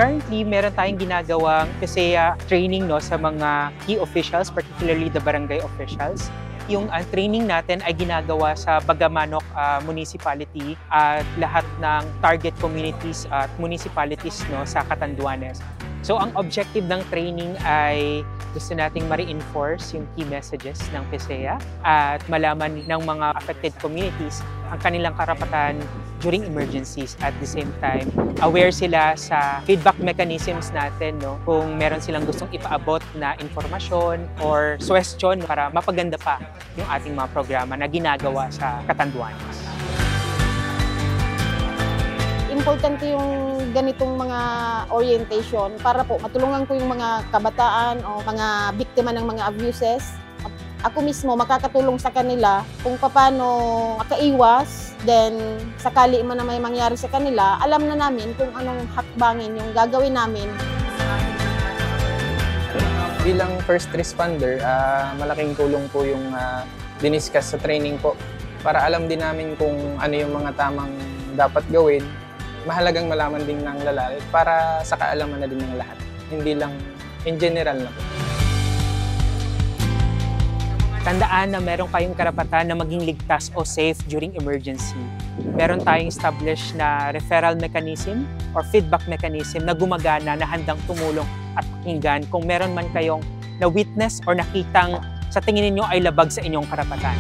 Currently, meron tayong ginagawang PSEA training sa mga key officials, particularly the barangay officials. Yung training natin ay ginagawa sa Bagamanok Municipality at lahat ng target communities at municipalities sa Catanduanes. So ang objective ng training ay gusto nating ma-reinforce yung key messages ng PSEA at malaman ng mga affected communities ang kanilang karapatan during emergencies. At the same time, aware sila sa feedback mechanisms natin kung meron silang gustong ipaabot na informasyon or suggestion para mapaganda pa yung ating mga programa na ginagawa sa Catanduanes. Importante yung ganitong mga orientation para po matulungan ko yung mga kabataan o mga biktima ng mga abuses. At ako mismo makakatulong sa kanila kung paano makaiwas, then sakali man na may mangyari sa kanila, alam na namin kung anong hakbangin yung gagawin namin. Bilang first responder, malaking tulong po yung diniscuss sa training po para alam din namin kung ano yung mga tamang dapat gawin. Mahalagang malaman din ng lalaki para sa kaalaman na din ng lahat. Hindi lang in general na po. Tandaan na meron kayong karapatan na maging ligtas o safe during emergency. Meron tayong established na referral mechanism or feedback mechanism na gumagana na handang tumulong at pakinggan kung meron man kayong na-witness or nakitang sa tingin ninyo ay labag sa inyong karapatan.